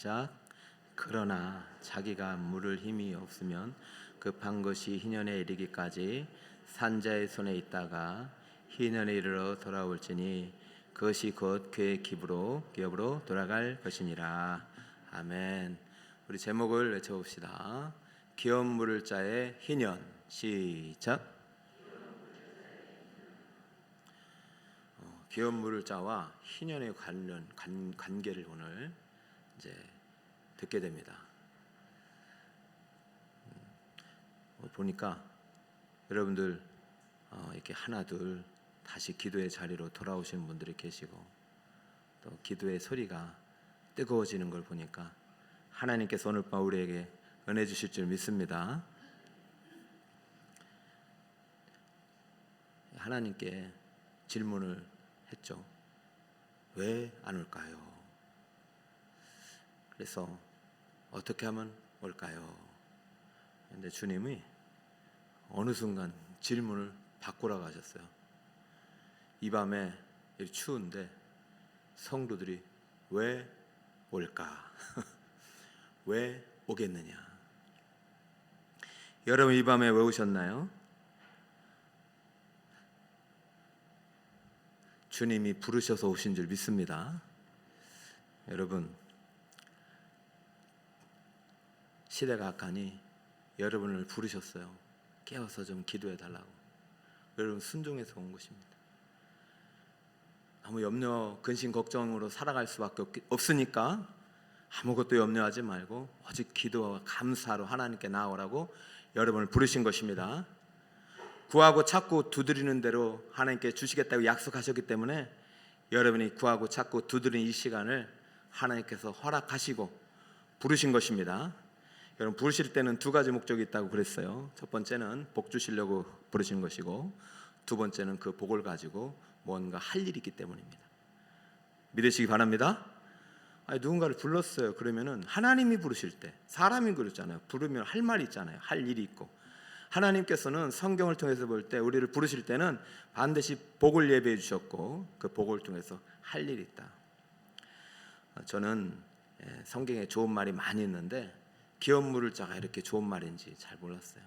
시작. 그러나 자기가 물을 힘이 없으면 급한 것이 희년에 이르기까지 산자의 손에 있다가 희년에 이르러 돌아올지니 그것이 곧 그의 기업으로 돌아갈 것이니라. 아멘. 우리 제목을 외쳐봅시다. 기업 물을 자의 희년. 시작. 기업 물을 자와 희년의 관계를 오늘 이제 듣게 됩니다. 보니까 여러분들 이렇게 하나둘 다시 기도의 자리로 돌아오시는 분들이 계시고 또 기도의 소리가 뜨거워지는 걸 보니까 하나님께서 오늘 밤 우리에게 은혜 주실 줄 믿습니다. 하나님께 질문을 했죠. 왜 안 올까요? 그래서 어떻게 하면 올까요? 근데 주님이 어느 순간 질문을 바꾸라고 하셨어요. 이 밤에 추운데 성도들이 왜 올까? 왜 오겠느냐? 여러분 이 밤에 왜 오셨나요? 주님이 부르셔서 오신 줄 믿습니다. 여러분 시대가 악하니 여러분을 부르셨어요. 깨워서 좀 기도해 달라고. 여러분 순종해서 온 것입니다. 아무 염려, 근심, 걱정으로 살아갈 수밖에 없으니까 아무것도 염려하지 말고 오직 기도와 감사로 하나님께 나아오라고 여러분을 부르신 것입니다. 구하고 찾고 두드리는 대로 하나님께 주시겠다고 약속하셨기 때문에 여러분이 구하고 찾고 두드리는 이 시간을 하나님께서 허락하시고 부르신 것입니다. 여러분 부르실 때는 두 가지 목적이 있다고 그랬어요. 첫 번째는 복 주시려고 부르시는 것이고 두 번째는 그 복을 가지고 뭔가 할 일이 있기 때문입니다. 믿으시기 바랍니다. 누군가를 불렀어요. 그러면은 하나님이 부르실 때 사람이 그렇잖아요. 부르면 할 말이 있잖아요. 할 일이 있고 하나님께서는 성경을 통해서 볼 때 우리를 부르실 때는 반드시 복을 예배해 주셨고 그 복을 통해서 할 일이 있다. 저는 성경에 좋은 말이 많이 있는데 기업 물을 자가 이렇게 좋은 말인지 잘 몰랐어요.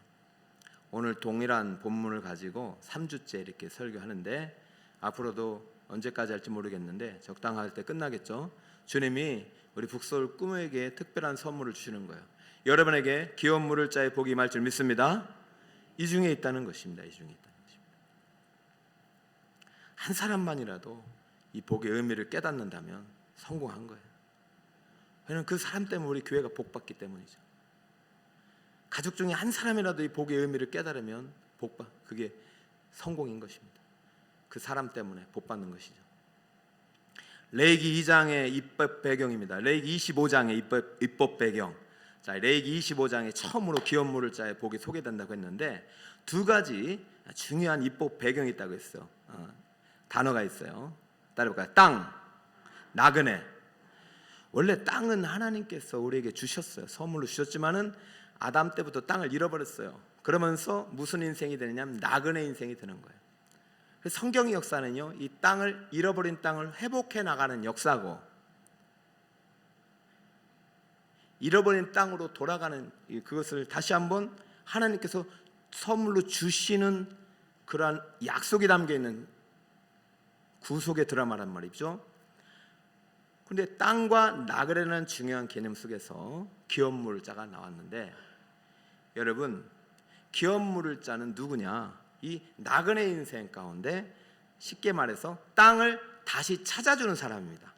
오늘 동일한 본문을 가지고 3주째 이렇게 설교하는데 앞으로도 언제까지 할지 모르겠는데 적당할 때 끝나겠죠. 주님이 우리 북서울 꿈에게 특별한 선물을 주시는 거예요. 여러분에게 기업 물을 자의 복이 임할 줄 믿습니다. 이 중에 있다는 것입니다. 이 중에 있다는 것입니다. 한 사람만이라도 이 복의 의미를 깨닫는다면 성공한 거예요. 왜냐하면 그 사람 때문에 우리 교회가 복받기 때문이죠. 가족 중에 한 사람이라도 이 복의 의미를 깨달으면 그게 성공인 것입니다. 그 사람 때문에 복받는 것이죠. 레위기 2장의 입법 배경입니다. 레위기 25장의 입법 배경. 자, 레위기 25장에 처음으로 기업 물을 자의 복이 소개된다고 했는데 두 가지 중요한 입법 배경이 있다고 했어요. 단어가 있어요. 따라볼까요? 땅, 나그네. 원래 땅은 하나님께서 우리에게 주셨어요. 선물로 주셨지만은 아담 때부터 땅을 잃어버렸어요. 그러면서 무슨 인생이 되느냐면 나그네 인생이 되는 거예요. 성경의 역사는요, 이 땅을 잃어버린 땅을 회복해 나가는 역사고 잃어버린 땅으로 돌아가는 그것을 다시 한번 하나님께서 선물로 주시는 그러한 약속이 담겨있는 구속의 드라마란 말이죠. 그런데 땅과 나그네라는 중요한 개념 속에서 기업 물을 자가 나왔는데 여러분 기업 물을 자는 누구냐? 이 나그네 인생 가운데 쉽게 말해서 땅을 다시 찾아주는 사람입니다.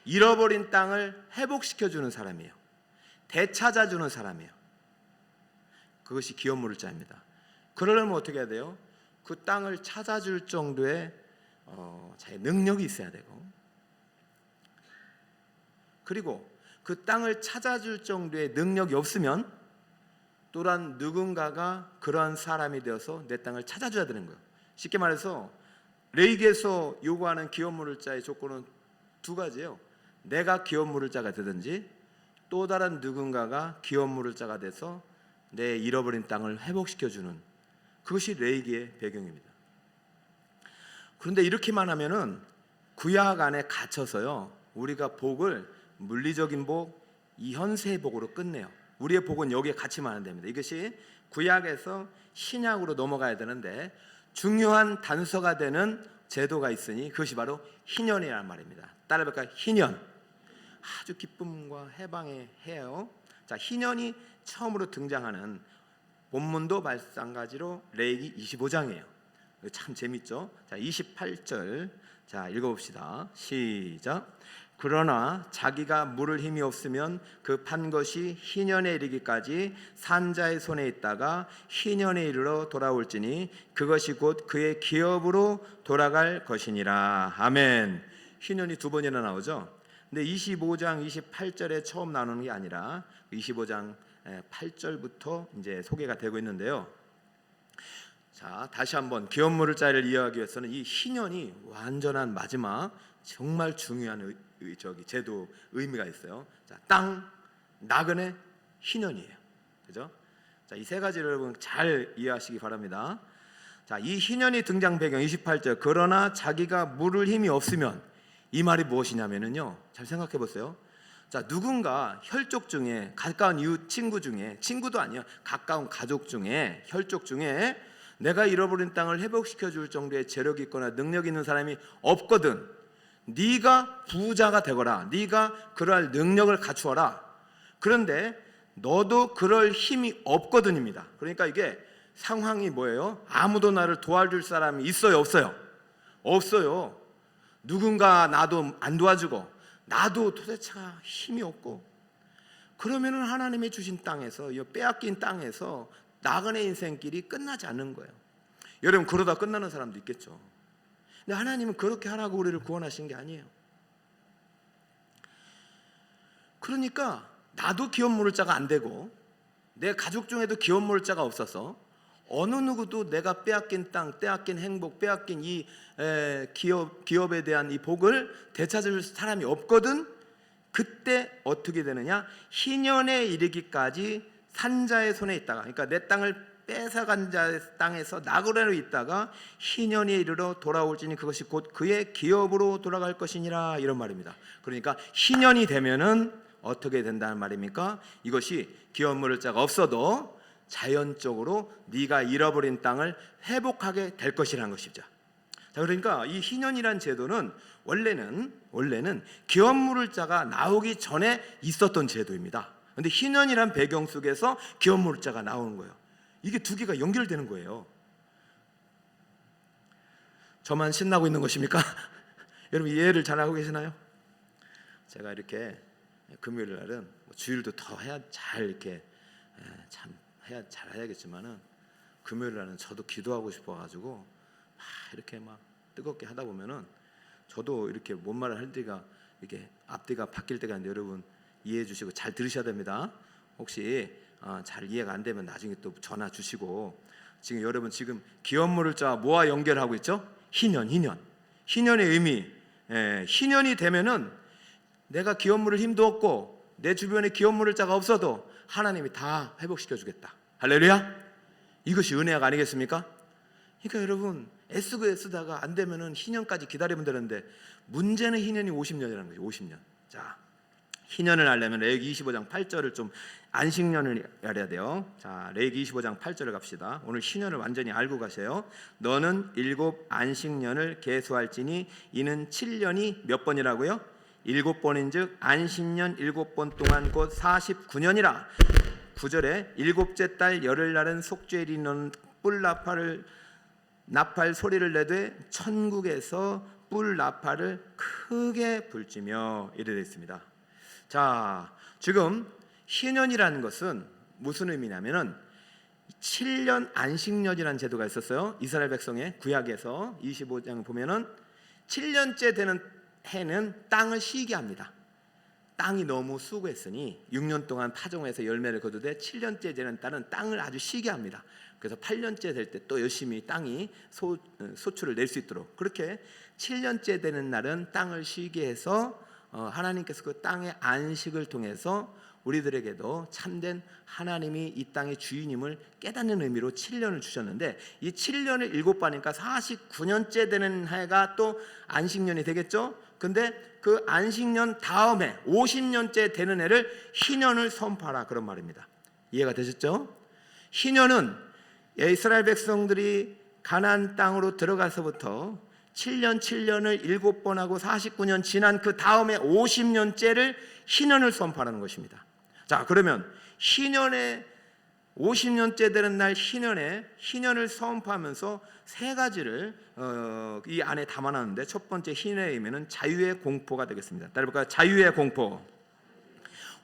잃어버린 땅을 회복시켜주는 사람이에요. 되찾아주는 사람이에요. 그것이 기업 물을 자입니다. 그러려면 어떻게 해야 돼요? 그 땅을 찾아줄 정도의 자기 능력이 있어야 되고 그리고 그 땅을 찾아줄 정도의 능력이 없으면 또한 누군가가 그러한 사람이 되어서 내 땅을 찾아줘야 되는 거예요. 쉽게 말해서 레위기에서 요구하는 기업 물을 자의 조건은 두 가지예요. 내가 기업 물을 자가 되든지 또 다른 누군가가 기업 물을 자가 돼서 내 잃어버린 땅을 회복시켜주는 그것이 레위기의 배경입니다. 그런데 이렇게만 하면은 구약 안에 갇혀서요 우리가 복을 물리적인 복, 이 현세의 복으로 끝내요. 우리의 복은 여기에 갇히면 안 됩니다. 이것이 구약에서 신약으로 넘어가야 되는데 중요한 단서가 되는 제도가 있으니 그것이 바로 희년이라는 말입니다. 따라해볼까요? 희년. 아주 기쁨과 해방의 해요. 자, 희년이 처음으로 등장하는 본문도 마찬가지로 레위기 25장이에요. 참 재밌죠? 자, 28절 자 읽어봅시다. 시작. 그러나 자기가 물을 힘이 없으면 그 판 것이 희년에 이르기까지 산자의 손에 있다가 희년에 이르러 돌아올지니 그것이 곧 그의 기업으로 돌아갈 것이니라. 아멘. 희년이 두 번이나 나오죠. 근데 25장 28절에 처음 나오는 게 아니라 25장 8절부터 이제 소개가 되고 있는데요. 자, 다시 한번 기업물을 자를 이해하기 위해서는 이 희년이 완전한 마지막 정말 중요한 제도 의미가 있어요. 자, 땅, 나그네, 희년이에요. 그죠? 자, 이 세 가지를 여러분 잘 이해하시기 바랍니다. 자, 이 희년이 등장 배경 28절. 그러나 자기가 물을 힘이 없으면, 이 말이 무엇이냐면은요. 잘 생각해 보세요. 자, 누군가 혈족 중에 가까운 이웃 친구 중에, 친구도 아니야, 가까운 가족 중에, 혈족 중에 내가 잃어버린 땅을 회복시켜 줄 정도의 재력이 있거나 능력이 있는 사람이 없거든. 네가 부자가 되거라. 네가 그럴 능력을 갖추어라. 그런데 너도 그럴 힘이 없거든입니다. 그러니까 이게 상황이 뭐예요? 아무도 나를 도와줄 사람이 있어요, 없어요? 없어요. 누군가 나도 안 도와주고 나도 도대체가 힘이 없고, 그러면은 하나님이 주신 땅에서, 이 빼앗긴 땅에서 나그네 인생길이 끝나지 않는 거예요. 여러분, 그러다 끝나는 사람도 있겠죠. 근데 하나님은 그렇게 하라고 우리를 구원하신 게 아니에요. 그러니까 나도 기업물을 자가 안 되고 내 가족 중에도 기업물을 자가 없어서 어느 누구도 내가 빼앗긴 땅, 빼앗긴 행복, 빼앗긴 이 기업에 대한 이 복을 되찾을 사람이 없거든. 그때 어떻게 되느냐? 희년에 이르기까지 산자의 손에 있다가, 그러니까 내 땅을 뺏어간 자의 땅에서 나그네로 있다가 희년에 이르러 돌아올지니 그것이 곧 그의 기업으로 돌아갈 것이니라, 이런 말입니다. 그러니까 희년이 되면은 어떻게 된다는 말입니까? 이것이 기업물을 자가 없어도 자연적으로 네가 잃어버린 땅을 회복하게 될 것이라는 것이죠. 자, 그러니까 이 희년이란 제도는 원래는 기업물을 자가 나오기 전에 있었던 제도입니다. 근데 희년이란 배경 속에서 기업물을 자가 나오는 거예요. 이게 두 개가 연결되는 거예요. 저만 신나고 있는 것입니까? 여러분 이해를 잘하고 계시나요? 제가 이렇게 금요일 날은 주일도 더 해야 잘 이렇게 참 해야 잘 해야겠지만은 금요일 날은 저도 기도하고 싶어가지고 막 이렇게 막 뜨겁게 하다 보면은 저도 이렇게 뭔 말을 할 때가 이렇게 앞뒤가 바뀔 때가 있는데 여러분 이해해 주시고 잘 들으셔야 됩니다. 혹시 잘 이해가 안 되면 나중에 또 전화 주시고. 지금 여러분 지금 기업물을 자 뭐와 연결하고 있죠? 희년의 의미. 희년이 되면은 내가 기업물을 힘도 없고 내 주변에 기업물을 자가 없어도 하나님이 다 회복시켜 주겠다. 할렐루야. 이것이 은혜가 아니겠습니까? 그러니까 여러분 애쓰다가 안 되면은 희년까지 기다리면 되는데 문제는 희년이 50년이라는 거죠. 50년. 자, 희년을 하려면 레위기 25장 8절을 좀 안식년을 알아야 돼요. 자, 레위기 25장 8절을 갑시다. 오늘 희년을 완전히 알고 가세요. 너는 7 안식년을 계수할지니 이는 7년이 몇 번이라고요? 7번인즉 안식년 7번 동안 곧 49년이라. 9절에 일곱째 달 열흘날은 속죄일이 너는 뿔 나팔 소리를 내되 천국에서 뿔 나팔을 크게 불지며 이래 되어 있습니다. 자, 지금 희년이라는 것은 무슨 의미냐면은 7년 안식년이라는 제도가 있었어요. 이스라엘 백성의 구약에서 25장 보면은 7년째 되는 해는 땅을 쉬게 합니다. 땅이 너무 수고했으니 6년 동안 파종해서 열매를 거두되 7년째 되는 딸은 땅을 아주 쉬게 합니다. 그래서 8년째 될 때 또 열심히 땅이 소출을 낼 수 있도록 그렇게 7년째 되는 날은 땅을 쉬게 해서 하나님께서 그 땅의 안식을 통해서 우리들에게도 참된 하나님이 이 땅의 주인임을 깨닫는 의미로 7년을 주셨는데, 이 7년을 7번이니까 49년째 되는 해가 또 안식년이 되겠죠. 근데 그 안식년 다음에 50년째 되는 해를 희년을 선포하라, 그런 말입니다. 이해가 되셨죠? 희년은 이스라엘 백성들이 가나안 땅으로 들어가서부터 7년을 7번 하고 49년 지난 그 다음에 50년째를 희년을 선포하는 것입니다. 자, 그러면 희년에 50년째 되는 날 희년을 선포하면서 세 가지를 이 안에 담아놨는데, 첫 번째 희년의 의미는 자유의 공포가 되겠습니다. 따라볼까요? 자유의 공포.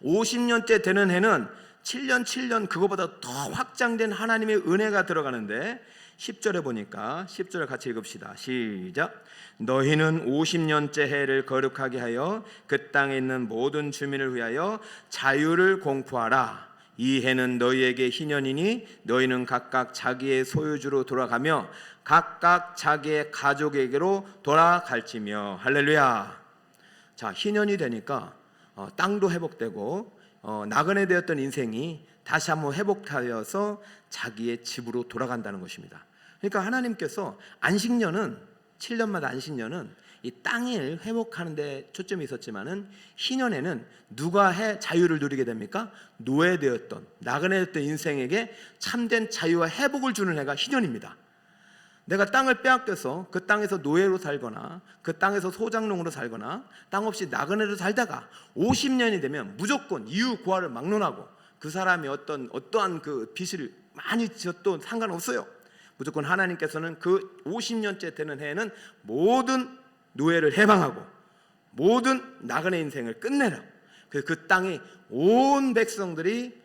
50년째 되는 해는 7년 그거보다 더 확장된 하나님의 은혜가 들어가는데, 10절에 보니까 10절을 같이 읽읍시다. 시작. 너희는 50년째 해를 거룩하게 하여 그 땅에 있는 모든 주민을 위하여 자유를 공포하라. 이 해는 너희에게 희년이니 너희는 각각 자기의 소유주로 돌아가며 각각 자기의 가족에게로 돌아갈지며. 할렐루야. 자, 희년이 되니까 땅도 회복되고 나그네 되었던 인생이 다시 한번 회복하여서 자기의 집으로 돌아간다는 것입니다. 그러니까 하나님께서 안식년은 7년마다 안식년은 이 땅을 회복하는 데 초점이 있었지만은, 희년에는 누가 자유를 누리게 됩니까? 노예되었던, 나그네였던 인생에게 참된 자유와 회복을 주는 해가 희년입니다. 내가 땅을 빼앗겨서 그 땅에서 노예로 살거나 그 땅에서 소장농으로 살거나 땅 없이 나그네로 살다가 50년이 되면 무조건 이유 고하를 막론하고 그 사람이 어떠한 그 빚을 많이 지었도 상관없어요. 무조건 하나님께서는 그 50년째 되는 해에는 모든 노예를 해방하고 모든 나그네 인생을 끝내라. 그 땅의 온 백성들이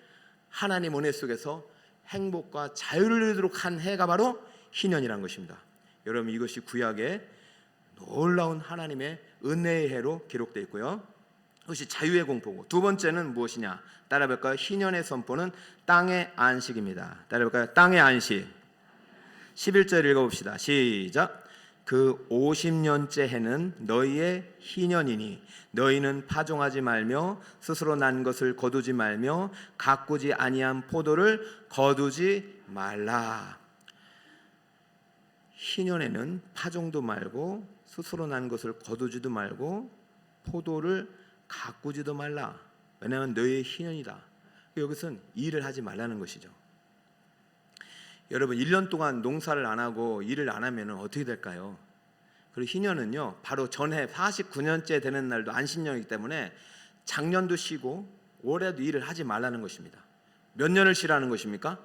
하나님 은혜 속에서 행복과 자유를 누리도록 한 해가 바로 희년이라는 것입니다. 여러분, 이것이 구약의 놀라운 하나님의 은혜의 해로 기록되어 있고요. 그것이 자유의 공포고, 두 번째는 무엇이냐? 따라볼까요? 희년의 선포는 땅의 안식입니다. 따라볼까요? 땅의 안식. 11절 읽어봅시다. 시작. 그 50년째 해는 너희의 희년이니 너희는 파종하지 말며 스스로 난 것을 거두지 말며 가꾸지 아니한 포도를 거두지 말라. 희년에는 파종도 말고 스스로 난 것을 거두지도 말고 포도를 가꾸지도 말라. 왜냐하면 너희의 희년이다. 여기서는 일을 하지 말라는 것이죠. 여러분, 1년 동안 농사를 안 하고 일을 안 하면 어떻게 될까요? 그리고 희년은요, 바로 전해 49년째 되는 날도 안식년이기 때문에 작년도 쉬고 올해도 일을 하지 말라는 것입니다. 몇 년을 쉬라는 것입니까?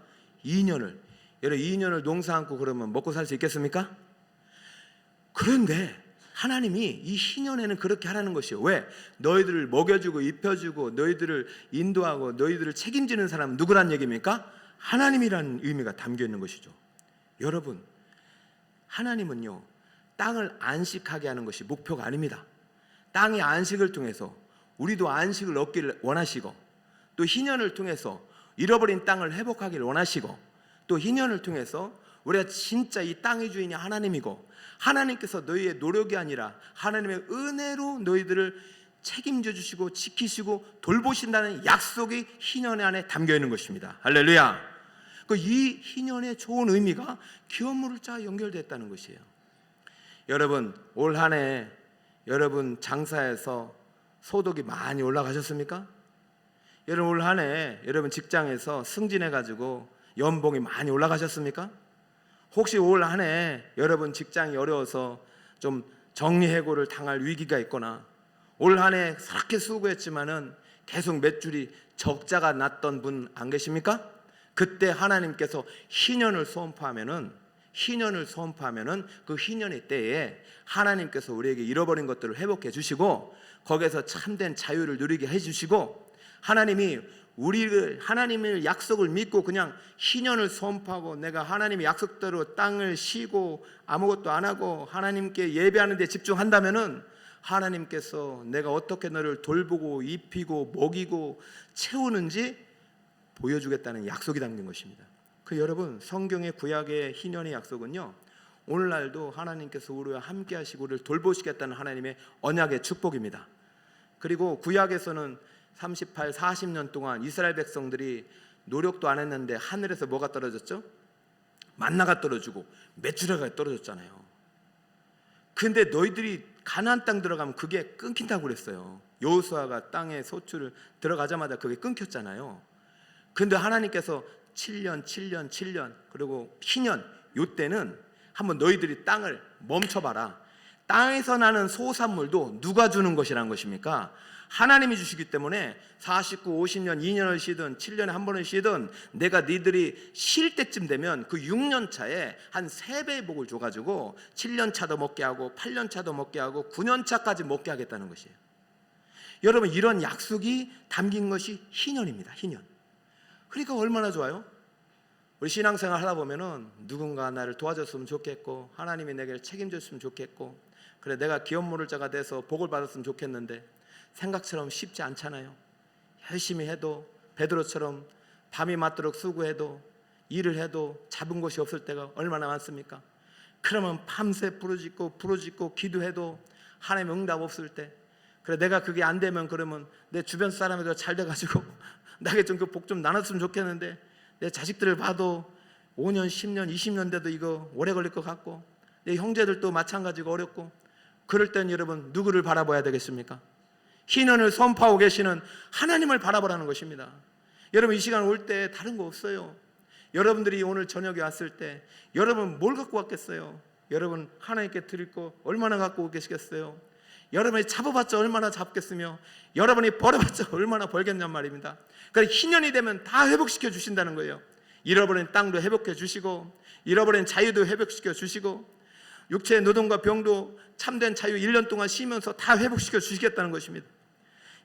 2년을. 여러분, 2년을 농사 않고 그러면 먹고 살 수 있겠습니까? 그런데 하나님이 이 희년에는 그렇게 하라는 것이요. 왜? 너희들을 먹여주고 입혀주고 너희들을 인도하고 너희들을 책임지는 사람은 누구란 얘기입니까? 하나님이라는 의미가 담겨 있는 것이죠. 여러분, 하나님은요, 땅을 안식하게 하는 것이 목표가 아닙니다. 땅의 안식을 통해서 우리도 안식을 얻기를 원하시고, 또 희년을 통해서 잃어버린 땅을 회복하기를 원하시고, 또 희년을 통해서 우리가 진짜 이 땅의 주인이 하나님이고, 하나님께서 너희의 노력이 아니라 하나님의 은혜로 너희들을 책임져 주시고 지키시고 돌보신다는 약속이 희년의 안에 담겨 있는 것입니다. 할렐루야. 이 희년의 좋은 의미가 기업물자 연결됐다는 것이에요. 여러분, 올 한 해 여러분 장사해서 소득이 많이 올라가셨습니까? 여러분, 올 한 해 여러분 직장에서 승진해 가지고 연봉이 많이 올라가셨습니까? 혹시 올 한 해 여러분 직장이 어려워서 좀 정리해고를 당할 위기가 있거나, 올 한 해 그렇게 수고했지만은 계속 매출이 적자가 났던 분 안 계십니까? 그때 하나님께서 희년을 선포하면은 그 희년의 때에 하나님께서 우리에게 잃어버린 것들을 회복해 주시고, 거기에서 참된 자유를 누리게 해 주시고, 하나님이 하나님의 약속을 믿고 그냥 희년을 선포하고 내가 하나님의 약속대로 땅을 쉬고 아무것도 안 하고 하나님께 예배하는 데 집중한다면은 하나님께서 내가 어떻게 너를 돌보고 입히고 먹이고 채우는지 보여주겠다는 약속이 담긴 것입니다. 여러분, 성경의 구약의 희년의 약속은요, 오늘날도 하나님께서 우리와 함께 하시고 우리를 돌보시겠다는 하나님의 언약의 축복입니다. 그리고 구약에서는 38, 40년 동안 이스라엘 백성들이 노력도 안 했는데 하늘에서 뭐가 떨어졌죠? 만나가 떨어지고 메추라가 떨어졌잖아요. 근데 너희들이 가나안 땅 들어가면 그게 끊긴다고 그랬어요. 여호수아가 땅에 소출을 들어가자마자 그게 끊겼잖아요. 근데 하나님께서 7년 그리고 희년 요때는 한번 너희들이 땅을 멈춰봐라. 땅에서 나는 소산물도 누가 주는 것이라는 것입니까? 하나님이 주시기 때문에 49, 50년, 2년을 쉬든 7년에 한 번을 쉬든 내가 니들이 쉴 때쯤 되면 그 6년 차에 한 3배의 복을 줘가지고 7년 차도 먹게 하고 8년 차도 먹게 하고 9년 차까지 먹게 하겠다는 것이에요. 여러분, 이런 약속이 담긴 것이 희년입니다. 희년. 그러니까 얼마나 좋아요? 우리 신앙생활 하다 보면은 누군가 나를 도와줬으면 좋겠고 하나님이 내게 책임졌으면 좋겠고 그래 내가 기업 모를 자가 돼서 복을 받았으면 좋겠는데 생각처럼 쉽지 않잖아요. 열심히 해도 베드로처럼 밤이 맞도록 수고해도 일을 해도 잡은 곳이 없을 때가 얼마나 많습니까? 그러면 밤새 부르짖고 기도해도 하나님 응답 없을 때 그래 내가 그게 안 되면 그러면 내 주변 사람들도 잘 돼가지고 나에게 좀 그 복 좀 나눴으면 좋겠는데 내 자식들을 봐도 5년, 10년, 20년 돼도 이거 오래 걸릴 것 같고 내 형제들도 마찬가지고 어렵고 그럴 땐 여러분 누구를 바라봐야 되겠습니까? 희년을 선포하고 계시는 하나님을 바라보라는 것입니다. 여러분 이 시간 올 때 다른 거 없어요. 여러분들이 오늘 저녁에 왔을 때 여러분 뭘 갖고 왔겠어요? 여러분 하나님께 드릴 거 얼마나 갖고 계시겠어요? 여러분이 잡아봤자 얼마나 잡겠으며 여러분이 벌어봤자 얼마나 벌겠냔 말입니다. 그러니까 희년이 되면 다 회복시켜 주신다는 거예요. 잃어버린 땅도 회복해 주시고 잃어버린 자유도 회복시켜 주시고 육체의 노동과 병도 참된 자유 1년 동안 쉬면서 다 회복시켜 주시겠다는 것입니다.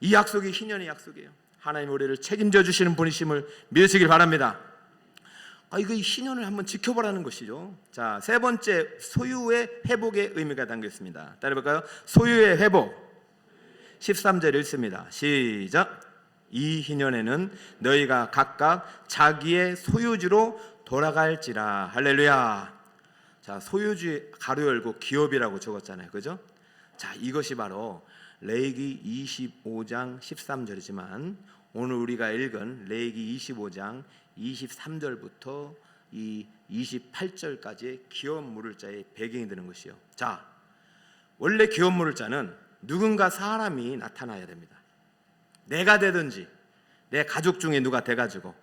이 약속이 희년의 약속이에요. 하나님 우리를 책임져 주시는 분이심을 믿으시길 바랍니다. 이거 희년을 한번 지켜보라는 것이죠. 자, 세 번째 소유의 회복의 의미가 담겨 있습니다. 따라해볼까요? 소유의 회복. 13절 읽습니다. 시작. 이 희년에는 너희가 각각 자기의 소유주로 돌아갈지라. 할렐루야. 자, 소유주 가로 열고 기업이라고 적었잖아요. 그죠? 자, 이것이 바로 레위기 25장 13절이지만 오늘 우리가 읽은 레위기 25장 23절부터 이 28절까지의 기업 물을 자의 배경이 되는 것이요. 자, 원래 기업 물을 자는 누군가 사람이 나타나야 됩니다. 내가 되든지 내 가족 중에 누가 돼가지고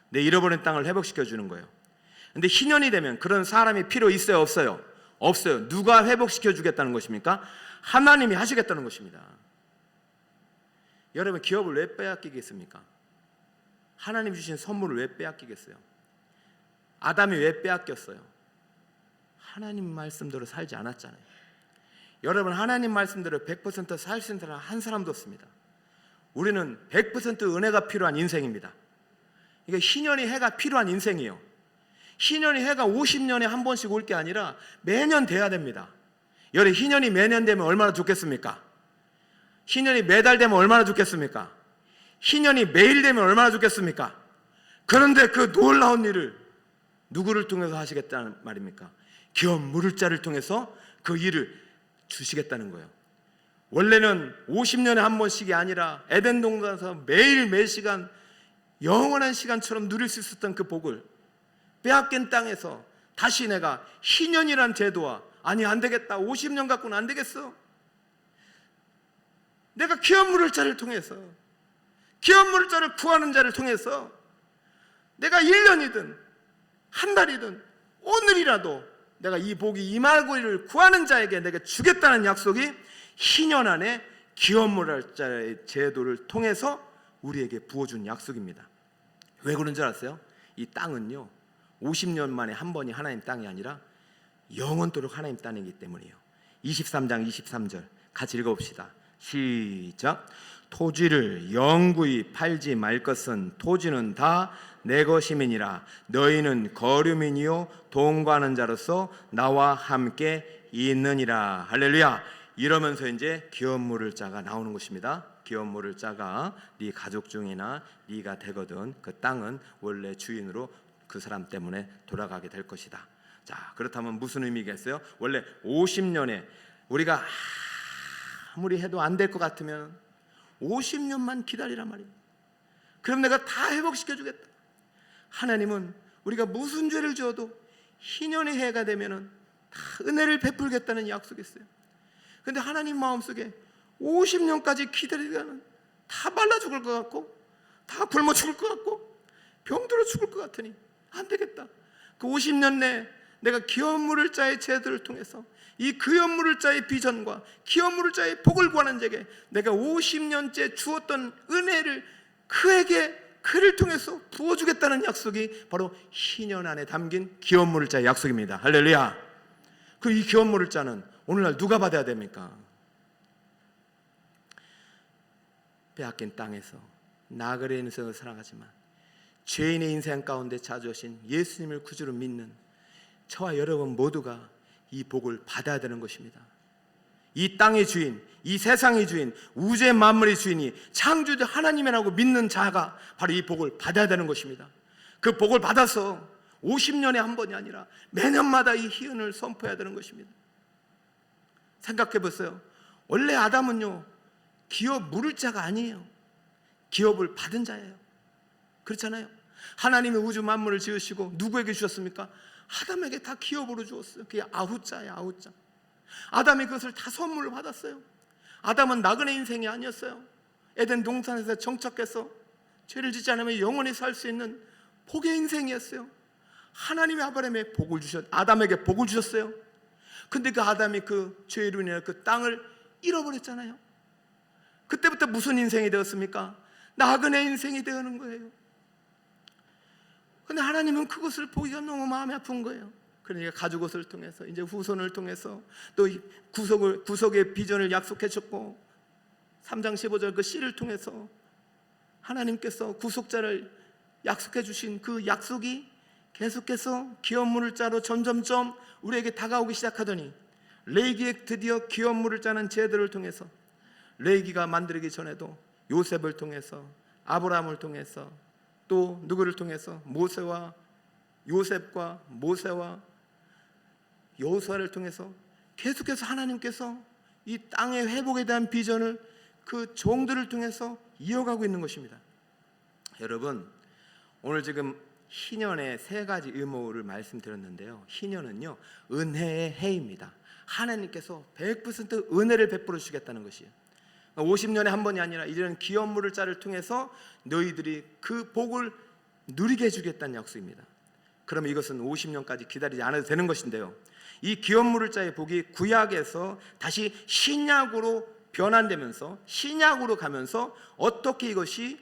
내 잃어버린 땅을 회복시켜 주는 거예요. 근데 희년이 되면 그런 사람이 필요 있어요, 없어요? 없어요. 누가 회복시켜 주겠다는 것입니까? 하나님이 하시겠다는 것입니다. 여러분 기업을 왜 빼앗기겠습니까? 하나님 주신 선물을 왜 빼앗기겠어요? 아담이 왜 빼앗겼어요? 하나님 말씀대로 살지 않았잖아요. 여러분 하나님 말씀대로 100% 살 수 있는 사람 한 사람도 없습니다. 우리는 100% 은혜가 필요한 인생입니다. 이게 희년이 해가 필요한 인생이에요. 희년이 해가 50년에 한 번씩 올 게 아니라 매년 돼야 됩니다. 여러분 희년이 매년 되면 얼마나 좋겠습니까? 희년이 매달 되면 얼마나 좋겠습니까? 희년이 매일 되면 얼마나 좋겠습니까? 그런데 그 놀라운 일을 누구를 통해서 하시겠다는 말입니까? 기업 물을 자를 통해서 그 일을 주시겠다는 거예요. 원래는 50년에 한 번씩이 아니라 에덴 동산에서 매일 매시간 영원한 시간처럼 누릴 수 있었던 그 복을 빼앗긴 땅에서 다시 내가 희년이란 제도와 아니 안 되겠다 50년 갖고는 안 되겠어. 내가 기업 물을 자를 통해서 기업 물을 자를 구하는 자를 통해서 내가 1년이든 한 달이든 오늘이라도 내가 이 복이 임하기를 구하는 자에게 내가 주겠다는 약속이 희년 안에 기업 물을 자의 제도를 통해서 우리에게 부어준 약속입니다. 왜 그런 줄 알았어요? 이 땅은요 50년 만에 한 번이 하나님 땅이 아니라 영원토록 하나님 땅이기 때문이에요. 23장 23절 같이 읽어봅시다. 시작. 토지를 영구히 팔지 말 것은 토지는 다 내 것임이니라. 너희는 거류민이요 동거하는 자로서 나와 함께 있느니라. 할렐루야. 이러면서 이제 기업 물을 자가 나오는 것입니다. 기업 물을 자가 네 가족 중이나 네가 되거든 그 땅은 원래 주인으로 그 사람 때문에 돌아가게 될 것이다. 자, 그렇다면 무슨 의미겠어요? 원래 50년에 우리가 아무리 해도 안 될 것 같으면 50년만 기다리란 말이에요. 그럼 내가 다 회복시켜 주겠다. 하나님은 우리가 무슨 죄를 지어도 희년의 해가 되면은 다 은혜를 베풀겠다는 약속했어요. 근데 하나님 마음속에 50년까지 기다리다가는 다 말라 죽을 것 같고, 다 굶어 죽을 것 같고, 병들어 죽을 것 같으니 안 되겠다. 그 50년 내에 내가 기업 물을 자의 제도를 통해서 이 기업 물을 자의 비전과 기업 물을 자의 복을 구하는 자에게 내가 50년째 주었던 은혜를 그를 통해서 부어주겠다는 약속이 바로 희년 안에 담긴 기업 물을 자의 약속입니다. 할렐루야. 그 이 기업 물을 자는 오늘날 누가 받아야 됩니까? 빼앗긴 땅에서 나그네 인생을 살아가지만 죄인의 인생 가운데 자주 오신 예수님을 구주로 믿는 저와 여러분 모두가 이 복을 받아야 되는 것입니다. 이 땅의 주인, 이 세상의 주인, 우주의 만물의 주인이 창조주 하나님이라고 믿는 자가 바로 이 복을 받아야 되는 것입니다. 그 복을 받아서 50년에 한 번이 아니라 매년마다 이 희연을 선포해야 되는 것입니다. 생각해 보세요. 원래 아담은요, 기업 물을 자가 아니에요. 기업을 받은 자예요. 그렇잖아요. 하나님이 우주 만물을 지으시고 누구에게 주셨습니까? 아담에게 다 기업으로 주었어요. 그게 아후자예요. 아후자. 아담이 그것을 다 선물로 받았어요. 아담은 나그네 인생이 아니었어요. 에덴 동산에서 정착해서 죄를 짓지 않으면 영원히 살 수 있는 복의 인생이었어요. 하나님이 아담에게 복을 주셨어요. 근데 그 아담이 그 죄로 인해 그 땅을 잃어버렸잖아요. 그때부터 무슨 인생이 되었습니까? 나그네 인생이 되는 거예요. 근데 하나님은 그것을 보기가 너무 마음이 아픈 거예요. 그러니까 가죽옷을 통해서 이제 후손을 통해서 또 구속의 비전을 약속해 줬고 3장 15절 그 씨를 통해서 하나님께서 구속자를 약속해 주신 그 약속이 계속해서 기업 물을 자로 점점점 우리에게 다가오기 시작하더니 레위기에 드디어 기업 물을 자는 제도를 통해서 레위기가 만들기 전에도 요셉을 통해서 아브라함을 통해서 또 누구를 통해서 요셉과 모세와 여호수아를 통해서 계속해서 하나님께서 이 땅의 회복에 대한 비전을 그 종들을 통해서 이어가고 있는 것입니다. 여러분, 오늘 지금 희년의 세 가지 의무를 말씀드렸는데요. 희년은요, 은혜의 해입니다. 하나님께서 100% 은혜를 베풀어 주시겠다는 것이에요. 50년에 한 번이 아니라 이제는 기업 물을 자를 통해서 너희들이 그 복을 누리게 해주겠다는 약속입니다. 그러면 이것은 50년까지 기다리지 않아도 되는 것인데요, 이 기업 물을 자의 복이 구약에서 다시 신약으로 변환되면서 신약으로 가면서 어떻게 이것이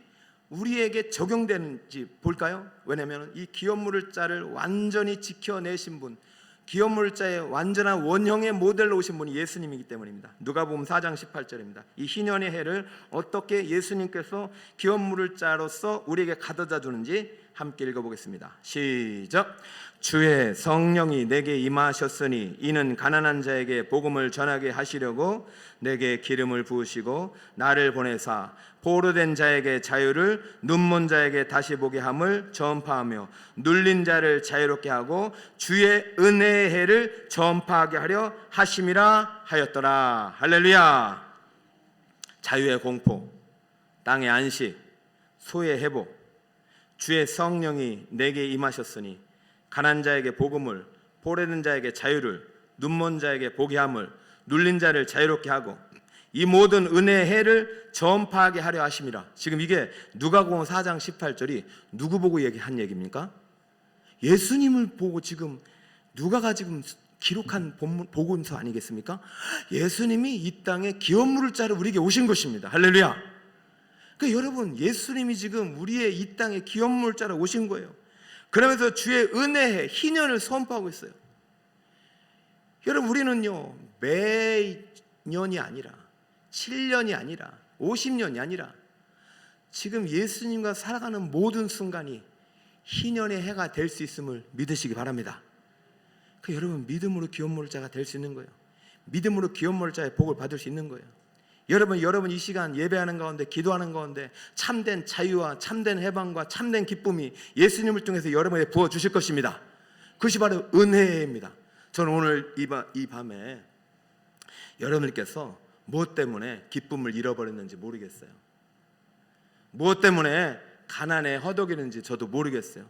우리에게 적용되는지 볼까요? 왜냐하면 이 기업 물을 자를 완전히 지켜내신 분, 기업 물을 자의 완전한 원형의 모델로 오신 분이 예수님이기 때문입니다. 누가복음 4장 18절입니다. 이 희년의 해를 어떻게 예수님께서 기업 물을 자로서 우리에게 가져다 주는지 함께 읽어보겠습니다. 시작. 주의 성령이 내게 임하셨으니 이는 가난한 자에게 복음을 전하게 하시려고 내게 기름을 부으시고 나를 보내사 포로된 자에게 자유를, 눈먼 자에게 다시 보게 함을 전파하며 눌린 자를 자유롭게 하고 주의 은혜의 해를 전파하게 하려 하심이라 하였더라. 할렐루야. 자유의 공포, 땅의 안식, 소의 회복, 주의 성령이 내게 임하셨으니 가난한 자에게 복음을, 포로된 자에게 자유를, 눈먼 자에게 보게 함을, 눌린 자를 자유롭게 하고 이 모든 은혜의 해를 전파하게 하려 하심이라. 지금 이게 누가복음 4장 18절이 누구 보고 한 얘기입니까? 예수님을 보고 지금 누가가 지금 기록한 복음서 아니겠습니까? 예수님이 이 땅에 기업 물을 자로 우리에게 오신 것입니다. 할렐루야. 그러니까 여러분, 예수님이 지금 우리의 이 땅에 기업 물을 자로 오신 거예요. 그러면서 주의 은혜의 희년을 선포하고 있어요. 여러분, 우리는요, 매년이 아니라 7년이 아니라 50년이 아니라 지금 예수님과 살아가는 모든 순간이 희년의 해가 될 수 있음을 믿으시기 바랍니다. 여러분, 믿음으로 기업 물을 자가 될 수 있는 거예요. 믿음으로 기업 물을 자의 복을 받을 수 있는 거예요. 여러분 이 시간 예배하는 가운데, 기도하는 가운데 참된 자유와 참된 해방과 참된 기쁨이 예수님을 통해서 여러분에게 부어주실 것입니다. 그것이 바로 은혜입니다. 저는 오늘 이 밤에 여러분들께서 무엇 때문에 기쁨을 잃어버렸는지 모르겠어요. 무엇 때문에 가난에 허덕이는지 저도 모르겠어요.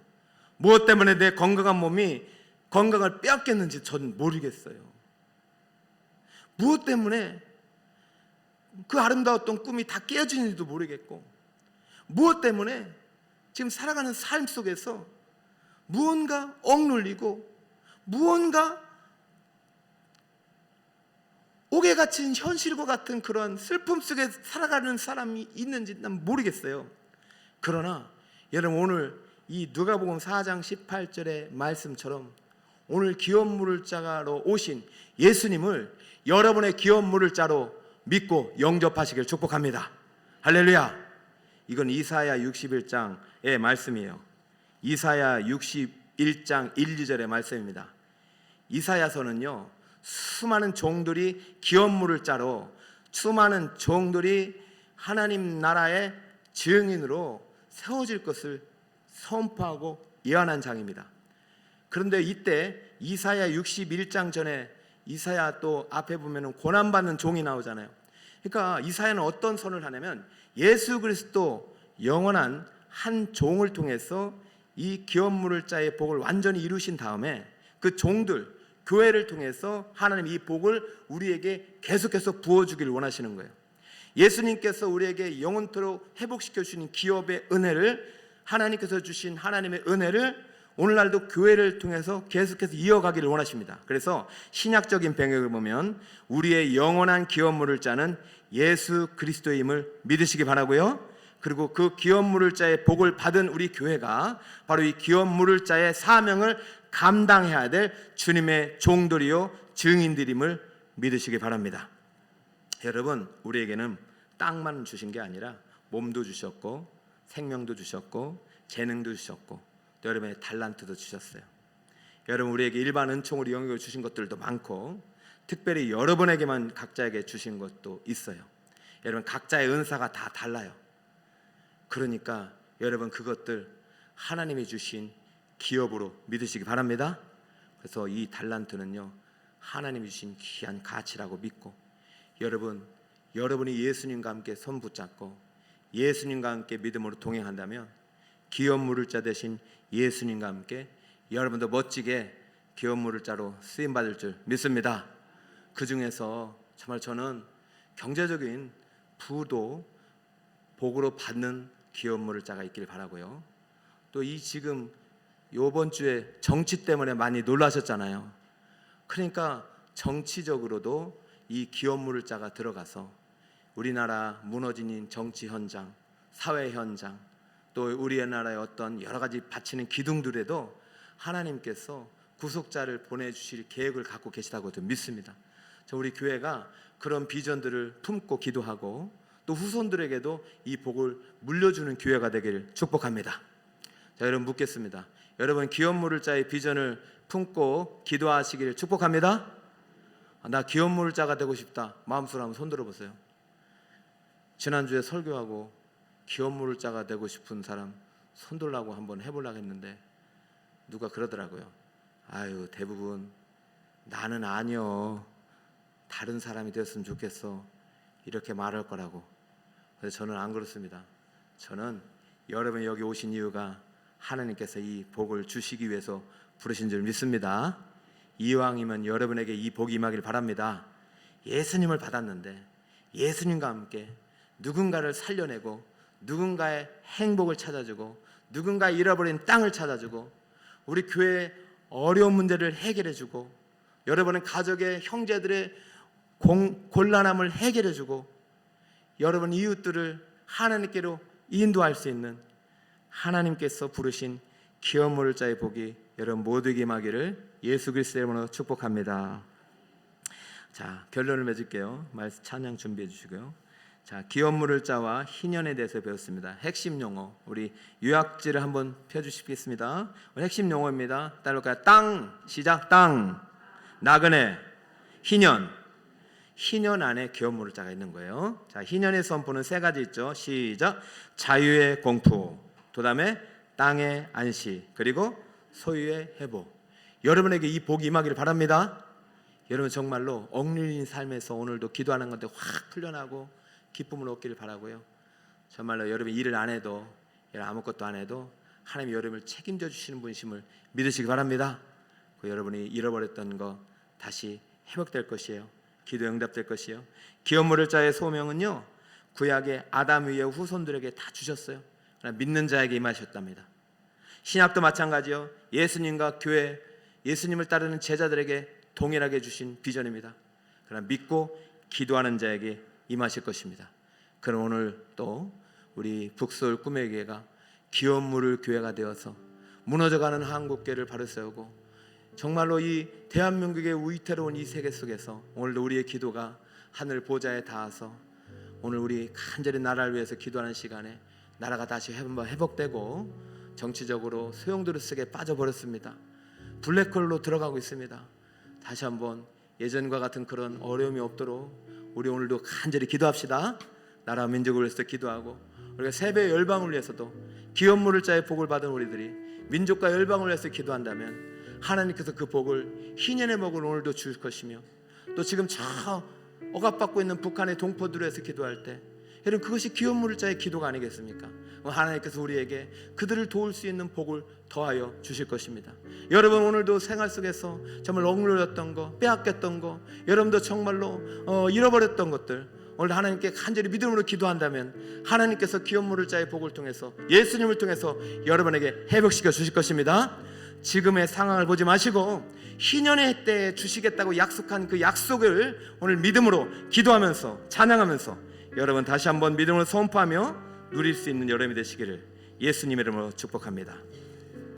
무엇 때문에 내 건강한 몸이 건강을 빼앗겼는지 전 모르겠어요. 무엇 때문에 그 아름다웠던 꿈이 다 깨어지는지도 모르겠고, 무엇 때문에 지금 살아가는 삶 속에서 무언가 억눌리고 무언가 옥에 갇힌 현실과 같은 그런 슬픔 속에 살아가는 사람이 있는지 난 모르겠어요. 그러나 여러분, 오늘 이 누가복음 4장 18절의 말씀처럼 오늘 기업 물을 자로 오신 예수님을 여러분의 기업 물을 자로 믿고 영접하시길 축복합니다. 할렐루야. 이건 이사야 61장의 말씀이에요. 이사야 61장 1, 2절의 말씀입니다. 이사야서는요, 수많은 종들이 기업 물을 자로, 수많은 종들이 하나님 나라의 증인으로 세워질 것을 선포하고 예언한 장입니다. 그런데 이때 이사야 61장 전에 이사야 또 앞에 보면은 고난받는 종이 나오잖아요. 그러니까 이사야는 어떤 선을 하냐면 예수 그리스도 영원한 한 종을 통해서 이 기업 물을 자의 복을 완전히 이루신 다음에 그 종들, 교회를 통해서 하나님 이 복을 우리에게 계속해서 부어주기를 원하시는 거예요. 예수님께서 우리에게 영원토록 회복시켜 주신 기업의 은혜를, 하나님께서 주신 하나님의 은혜를 오늘날도 교회를 통해서 계속해서 이어가기를 원하십니다. 그래서 신약적인 배경을 보면 우리의 영원한 기업 물을 자는 예수 그리스도임을 믿으시기 바라고요. 그리고 그 기업 물을 자의 복을 받은 우리 교회가 바로 이 기업 물을 자의 사명을 감당해야 될 주님의 종들이요 증인들임을 믿으시기 바랍니다. 여러분, 우리에게는 땅만 주신 게 아니라 몸도 주셨고 생명도 주셨고 재능도 주셨고 또 여러분의 달란트도 주셨어요. 여러분, 우리에게 일반 은총으로 영역을 주신 것들도 많고 특별히 여러분에게만 각자에게 주신 것도 있어요. 여러분, 각자의 은사가 다 달라요. 그러니까 여러분, 그것들 하나님이 주신 기업으로 믿으시기 바랍니다. 그래서 이 달란트는요, 하나님이 주신 귀한 가치라고 믿고, 여러분이 예수님과 함께 손 붙잡고 예수님과 함께 믿음으로 동행한다면 기업 물을 자 되신 예수님과 함께 여러분도 멋지게 기업 물을 자로 쓰임 받을 줄 믿습니다. 그 중에서 정말 저는 경제적인 부도 복으로 받는 기업 물을 자가 있길 바라고요. 또 이 지금 이번 주에 정치 때문에 많이 놀라셨잖아요. 그러니까 정치적으로도 이 기업 물을 자가 들어가서 우리나라 무너진 정치 현장, 사회 현장, 또 우리나라의 어떤 여러 가지 바치는 기둥들에도 하나님께서 구속자를 보내주실 계획을 갖고 계시다고 믿습니다. 우리 교회가 그런 비전들을 품고 기도하고 또 후손들에게도 이 복을 물려주는 교회가 되기를 축복합니다. 자, 여러분 묻겠습니다. 여러분, 기업 물을 자의 비전을 품고 기도하시기를 축복합니다. 나 기업 물을 자가 되고 싶다. 마음속으로 한번 손 들어보세요. 지난주에 설교하고 기업 물을 자가 되고 싶은 사람 손 들라고 한번 해보려고 했는데 누가 그러더라고요. 아유, 대부분 나는 아니요, 다른 사람이 됐으면 좋겠어, 이렇게 말할 거라고. 그래서 저는 안 그렇습니다. 저는 여러분이 여기 오신 이유가 하나님께서 이 복을 주시기 위해서 부르신 줄 믿습니다. 이왕이면 여러분에게 이 복이 임하길 바랍니다. 예수님을 받았는데 예수님과 함께 누군가를 살려내고 누군가의 행복을 찾아주고 누군가의 잃어버린 땅을 찾아주고 우리 교회의 어려운 문제를 해결해주고 여러분의 가족의 형제들의 곤란함을 해결해주고 여러분 이웃들을 하나님께로 인도할 수 있는 하나님께서 부르신 기업 물을 자의 복이 여러분 모두에게 임하기를 예수 그리스도의 이름으로 축복합니다. 자, 결론을 맺을게요. 말씀 찬양 준비해 주시고요. 자, 기업 물을 자와 희년에 대해서 배웠습니다. 핵심 용어, 우리 요약지를 한번 펴주시겠습니다. 핵심 용어입니다. 따라올까요? 땅, 시작. 땅, 나그네, 희년. 희년 안에 기업 물을 자가 있는 거예요. 자, 희년의 선포는 세 가지 있죠. 시작. 자유의 공포, 그 다음에 땅의 안식, 그리고 소유의 회복. 여러분에게 이 복이 임하기를 바랍니다. 여러분 정말로 억눌린 삶에서 오늘도 기도하는 건데 확 풀려나고 기쁨을 얻기를 바라고요. 정말로 여러분이 일을 안 해도, 아무것도 안 해도 하나님이 여러분을 책임져 주시는 분이심을 믿으시기 바랍니다. 그 여러분이 잃어버렸던 거 다시 회복될 것이에요. 기도 응답될 것이에요. 기업 물을 자의 소명은요, 구약의 아담 위의 후손들에게 다 주셨어요. 그러나 믿는 자에게 임하셨답니다. 신약도 마찬가지요. 예수님과 교회, 예수님을 따르는 제자들에게 동일하게 주신 비전입니다. 그러나 믿고 기도하는 자에게 임하실 것입니다. 그럼 오늘 또 우리 북서울 꿈의 교회가 기업 물을 교회가 되어서 무너져가는 한국교회를 바로 세우고, 정말로 이 대한민국의 위태로운 이 세계 속에서 오늘도 우리의 기도가 하늘 보좌에 닿아서 오늘 우리 간절히 나라를 위해서 기도하는 시간에 나라가 다시 회복되고, 정치적으로 소용돌이속에 빠져버렸습니다. 블랙홀로 들어가고 있습니다. 다시 한번 예전과 같은 그런 어려움이 없도록 우리 오늘도 간절히 기도합시다. 나라 민족을 위해서 기도하고, 우리가 세배 열방을 위해서도 기업 물을 자의 복을 받은 우리들이 민족과 열방을 위해서 기도한다면 하나님께서 그 복을 희년의 복을 오늘도 주실 것이며, 또 지금 저 억압받고 있는 북한의 동포들을 위해서 기도할 때 여러분, 그것이 기업 물을 자의 기도가 아니겠습니까? 하나님께서 우리에게 그들을 도울 수 있는 복을 더하여 주실 것입니다. 여러분, 오늘도 생활 속에서 정말 억눌렸던 거, 빼앗겼던 거, 여러분도 정말로 잃어버렸던 것들, 오늘 하나님께 간절히 믿음으로 기도한다면 하나님께서 기업 물을 자의 복을 통해서, 예수님을 통해서 여러분에게 회복시켜 주실 것입니다. 지금의 상황을 보지 마시고 희년의 때에 주시겠다고 약속한 그 약속을 오늘 믿음으로 기도하면서 찬양하면서 여러분 다시 한번 믿음으로 선포하며 누릴 수 있는 여러분이 되시기를 예수님의 이름으로 축복합니다.